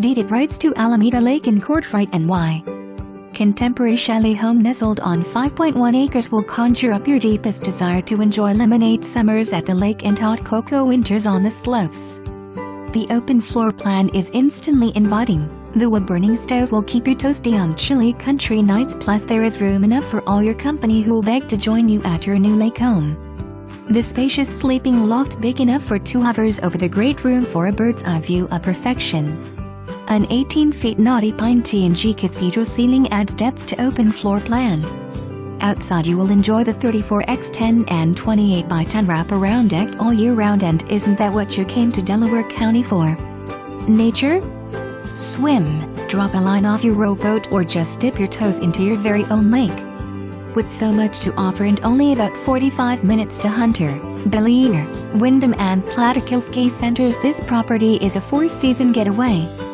Deeded rights to Alameda Lake in Courtright, NY. Contemporary chalet home nestled on 5.1 acres will conjure up your deepest desire to enjoy lemonade summers at the lake and hot cocoa winters on the slopes. The open floor plan is instantly inviting. The wood-burning stove will keep you toasty on chilly country nights, plus there is room enough for all your company who'll beg to join you at your new lake home. The spacious sleeping loft big enough for two hovers over the great room for a bird's eye view of perfection. An 18-feet knotty pine T&G cathedral ceiling adds depth to open floor plan. Outside you will enjoy the 34x10 and 28x10 wraparound deck all year round, and isn't that what you came to Delaware County for? Nature? Swim, drop a line off your rowboat, or just dip your toes into your very own lake. With so much to offer and only about 45 minutes to Hunter, Belleair, Wyndham and Plattekill ski centers, this property is a four-season getaway.